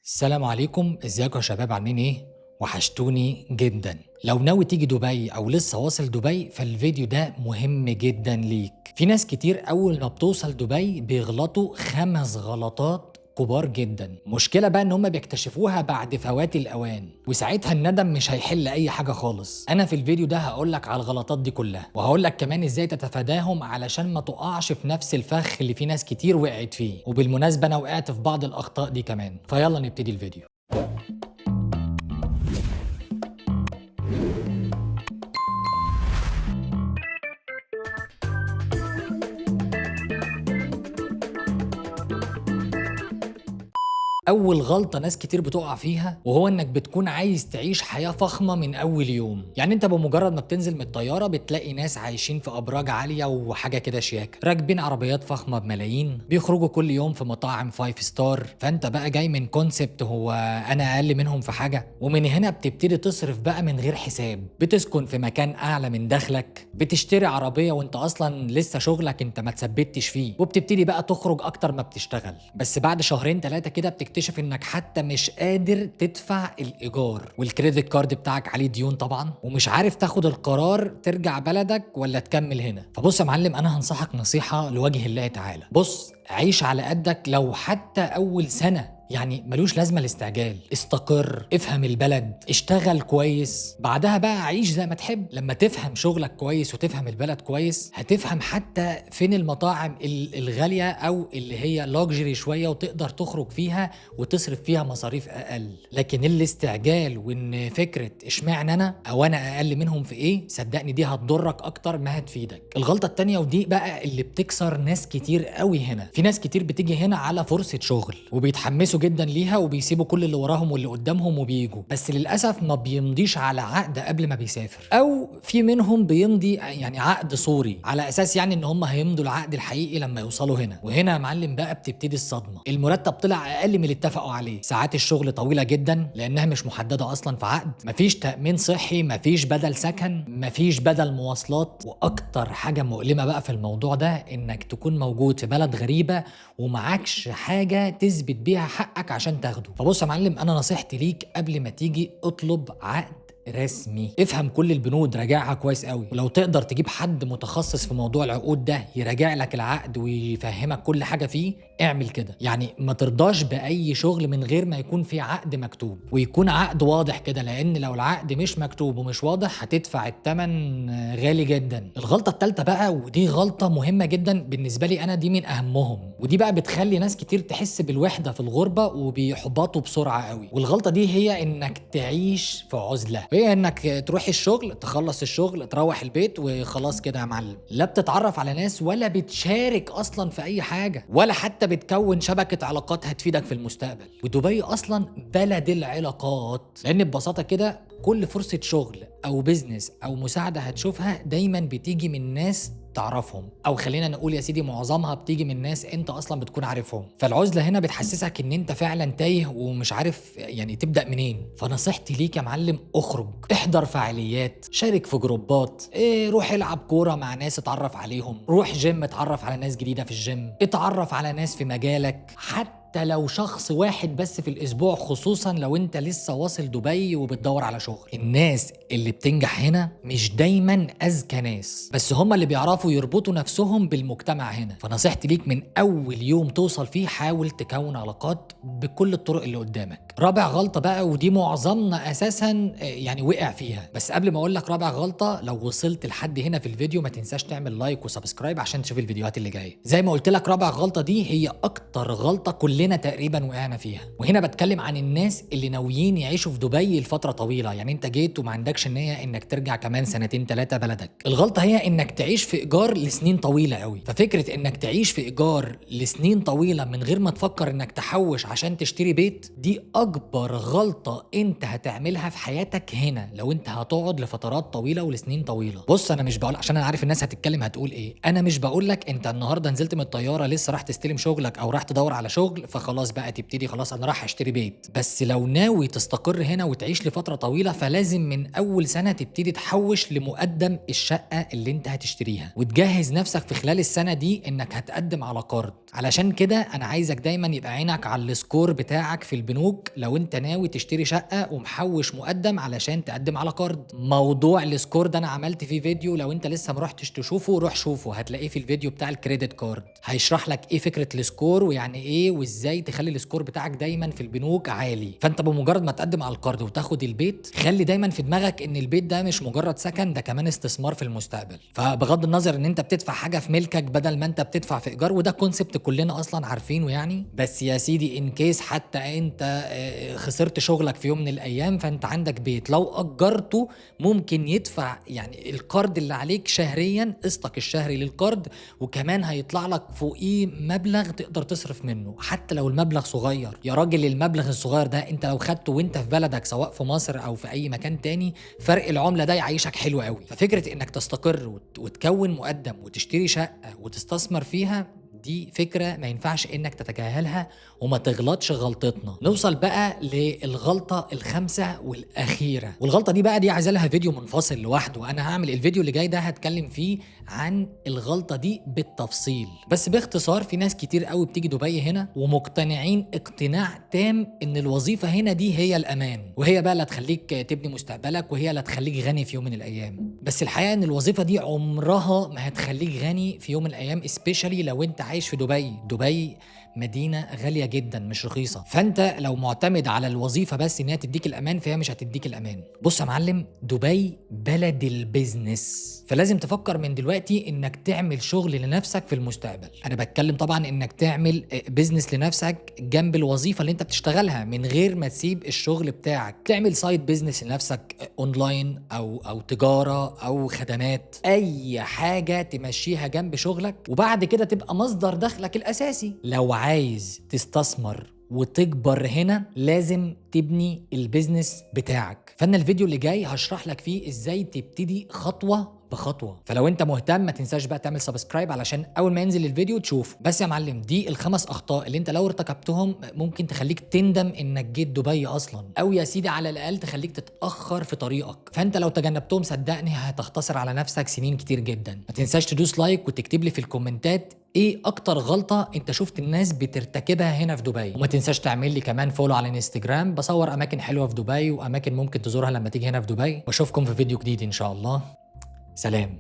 السلام عليكم، ازيكم يا شباب؟ عاملين ايه؟ وحشتوني جدا. لو ناوي تيجي دبي او لسه واصل دبي فالفيديو ده مهم جدا ليك. في ناس كتير اول ما بتوصل دبي بيغلطوا 5 غلطات كبار جدا. مشكلة بقى ان هم بيكتشفوها بعد فوات الاوان، وساعتها الندم مش هيحل اي حاجة خالص. انا في الفيديو ده هقولك على الغلطات دي كلها، وهقولك كمان ازاي تتفاداهم علشان ما تقعش في نفس الفخ اللي في ناس كتير وقعت فيه. وبالمناسبة انا وقعت في بعض الاخطاء دي كمان. فيلا نبتدي الفيديو. أول غلطة ناس كتير بتقع فيها وهو إنك بتكون عايز تعيش حياة فخمة من أول يوم. يعني أنت بمجرد ما بتنزل من الطيارة بتلاقي ناس عايشين في أبراج عالية وحاجة كده شياكة، راكبين عربيات فخمة بملايين، بيخرجوا كل يوم في مطاعم 5 ستار. فأنت بقى جاي من كونسبت هو أنا أقل منهم في حاجة، ومن هنا بتبتدي تصرف بقى من غير حساب، بتسكن في مكان أعلى من دخلك، بتشتري عربية وأنت أصلا لسه شغلك أنت ما تثبتش فيه، وبتبتدي بقى تخرج أكتر ما بتشتغل. بس بعد شهرين 3 كده بتكتشف انك حتى مش قادر تدفع الايجار، والكريدت كارد بتاعك عليه ديون طبعا، ومش عارف تاخد القرار ترجع بلدك ولا تكمل هنا. فبص يا معلم، انا هنصحك نصيحة لوجه الله تعالى. بص، عيش على قدك لو حتى اول سنة، يعني ملوش لازمه الاستعجال. استقر، افهم البلد، اشتغل كويس، بعدها بقى عيش زي ما تحب. لما تفهم شغلك كويس وتفهم البلد كويس هتفهم حتى فين المطاعم الغاليه او اللي هي لاكجري شويه وتقدر تخرج فيها وتصرف فيها مصاريف اقل. لكن الاستعجال وان فكره اشمعنى انا او انا اقل منهم في ايه، صدقني دي هتضرك اكتر ما هتفيدك. الغلطه التانيه ودي بقى اللي بتكسر ناس كتير قوي هنا، في ناس كتير بتيجي هنا على فرصه شغل وبيتحمسوا جدا ليها وبيسيبوا كل اللي وراهم واللي قدامهم وبيجوا، بس للاسف ما بيمضيش على عقد قبل ما بيسافر، او في منهم بيمضي يعني عقد صوري على اساس يعني ان هم هيمضوا العقد الحقيقي لما يوصلوا هنا. وهنا يا معلم بقى بتبتدي الصدمه. المرتب طلع اقل من اللي اتفقوا عليه، ساعات الشغل طويله جدا لانها مش محدده اصلا في عقد، مفيش تامين صحي، مفيش بدل سكن، مفيش بدل مواصلات. واكتر حاجه مؤلمه بقى في الموضوع ده انك تكون موجود في بلد غريبه ومعكش حاجه تثبت بيها حقك عشان تاخده. فبص يا معلم، انا نصيحتي ليك قبل ما تيجي اطلب عقد رسمي، افهم كل البنود، راجعها كويس قوي، ولو تقدر تجيب حد متخصص في موضوع العقود ده يراجع لك العقد ويفهمك كل حاجه فيه، اعمل كده. يعني ما ترضاش باي شغل من غير ما يكون في عقد مكتوب، ويكون عقد واضح كده، لان لو العقد مش مكتوب ومش واضح هتدفع الثمن غالي جدا. الغلطه الثالثه بقى، ودي غلطه مهمه جدا بالنسبه لي انا، دي من اهمهم، ودي بقى بتخلي ناس كتير تحس بالوحده في الغربه وبيحبطوا بسرعه قوي. والغلطه دي هي انك تعيش في عزله، هي انك تروح الشغل، تخلص الشغل، تروح البيت وخلاص كده يا معلم. لا بتتعرف على ناس ولا بتشارك اصلا في اي حاجه، ولا حتى بتكون شبكه علاقات هتفيدك في المستقبل. ودبي اصلا بلد العلاقات، لان ببساطه كده كل فرصه شغل او بيزنس او مساعده هتشوفها دايما بتيجي من ناس تعرفهم، او خلينا نقول يا سيدي معظمها بتيجي من ناس انت اصلا بتكون عارفهم. فالعزله هنا بتحسسك ان انت فعلا تايه ومش عارف يعني تبدا منين. فنصيحتي ليك يا معلم، اخرج، احضر فعاليات، شارك في جروبات، روح العب كوره مع ناس اتعرف عليهم، روح جيم اتعرف على ناس جديده في الجيم، اتعرف على ناس في مجالك، حتى لو شخص واحد بس في الاسبوع، خصوصا لو انت لسه واصل دبي وبتدور على شغل. الناس اللي بتنجح هنا مش دايما اذكى ناس، بس هم اللي بيعرفوا يربطوا نفسهم بالمجتمع هنا. فنصيحتي ليك من اول يوم توصل فيه حاول تكون علاقات بكل الطرق اللي قدامك. رابع غلطة بقى، ودي معظمنا اساسا يعني وقع فيها، بس قبل ما اقول لك رابع غلطة، لو وصلت لحد هنا في الفيديو ما تنساش تعمل لايك وسبسكرايب عشان تشوف الفيديوهات اللي جاية. زي ما قلت لك رابع غلطة دي هي اكتر غلطة كلنا تقريبا وقعنا فيها، وهنا بتكلم عن الناس اللي ناويين يعيشوا في دبي لفترة طويلة. يعني انت جيت وما عندكش نية انك ترجع كمان 2 3 بلدك. الغلطة هي انك تعيش في ايجار لسنين طويلة قوي. ففكرة انك تعيش في ايجار لسنين طويلة من غير ما تفكر انك تحوش عشان تشتري بيت، دي اكبر غلطة انت هتعملها في حياتك هنا لو انت هتقعد لفترات طويلة ولسنين طويلة. بص، انا مش بقول، عشان انا عارف الناس هتتكلم هتقول ايه، انا مش بقول لك انت النهارده نزلت من الطيارة لسه راح تستلم شغلك او راح تدور على شغل فخلاص بقى تبتدي خلاص انا راح اشتري بيت. بس لو ناوي تستقر هنا وتعيش لفترة طويلة فلازم من اول سنة تبتدي تحوش لمقدم الشقة اللي انت هتشتريها، وتجهز نفسك في خلال السنة دي انك هتقدم على قرض. علشان كده انا عايزك دايما يبقى عينك على السكور بتاعك في البنوك لو انت ناوي تشتري شقه ومحوش مقدم علشان تقدم على قرض. موضوع السكور ده انا عملت فيه فيديو، لو انت لسه ما رحتش تشوفه روح شوفه، هتلاقيه في الفيديو بتاع الكريدت كارد. هيشرح لك ايه فكره السكور ويعني ايه وازاي تخلي السكور بتاعك دايما في البنوك عالي. فانت بمجرد ما تقدم على القرض وتاخد البيت، خلي دايما في دماغك ان البيت ده مش مجرد سكن، ده كمان استثمار في المستقبل. فبغض النظر ان انت بتدفع حاجه في ملكك بدل ما انت بتدفع في ايجار، وده كونسبت كلنا اصلا عارفينه يعني. بس يا سيدي ان كيس حتى انت خسرت شغلك في يوم من الايام، فانت عندك بيت لو اجرته ممكن يدفع يعني القرض اللي عليك شهريا، قسطك الشهري للقرض، وكمان هيطلع لك فوقيه مبلغ تقدر تصرف منه حتى لو المبلغ صغير. يا راجل المبلغ الصغير ده انت لو خدته وانت في بلدك سواء في مصر او في اي مكان تاني، فرق العمله ده يعيشك حلو قوي. ففكره انك تستقر وتكون مقدم وتشتري شقه وتستثمر فيها، دي فكرة ما ينفعش انك تتجاهلها وما تغلطش غلطتنا. نوصل بقى للغلطة الخامسة والاخيرة، والغلطة دي بقى دي عايزة لها فيديو منفصل لوحده. انا هعمل الفيديو اللي جاي ده هتكلم فيه عن الغلطة دي بالتفصيل، بس باختصار في ناس كتير قوي بتيجي دبي هنا ومقتنعين اقتناع تام ان الوظيفة هنا دي هي الامان، وهي بقى اللي هتخليك تبني مستقبلك، وهي اللي هتخليك غني في يوم من الايام. بس الحقيقة ان الوظيفة دي عمرها ما هتخليك غني في يوم من الايام، اسبيشالي لو انت عايش في دبي. دبي مدينة غالية جدا مش رخيصة، فانت لو معتمد على الوظيفة بس انها تديك الامان، فهي مش هتديك الامان. بص يا معلم، دبي بلد البيزنس، فلازم تفكر من دلوقتي انك تعمل شغل لنفسك في المستقبل. انا بتكلم طبعا انك تعمل بيزنس لنفسك جنب الوظيفة اللي انت بتشتغلها، من غير ما تسيب الشغل بتاعك. تعمل سايد بيزنس لنفسك اونلاين او تجارة او خدمات، اي حاجة تمشيها جنب شغلك، وبعد كده تبقى مصدر دخلك الاساسي. لو عايز تستثمر وتكبر هنا لازم تبني البيزنس بتاعك. فانا الفيديو اللي جاي هشرح لك فيه ازاي تبتدي خطوة بخطوة. فلو انت مهتم ما تنساش بقى تعمل سبسكرايب علشان اول ما ينزل الفيديو تشوف. بس يا معلم، دي الخمس اخطاء اللي انت لو ارتكبتهم ممكن تخليك تندم انك جيت دبي اصلا، او يا سيدي على الاقل تخليك تتاخر في طريقك. فانت لو تجنبتهم صدقني هتختصر على نفسك سنين كتير جدا. ما تنساش تدوس لايك وتكتب لي في الكومنتات ايه اكتر غلطة انت شفت الناس بترتكبها هنا في دبي. وما تنساش تعمل لي كمان فولو على الانستجرام، بصور اماكن حلوة في دبي واماكن ممكن تزورها لما تيجي هنا في دبي. واشوفكم في فيديو جديد ان شاء الله. سلام.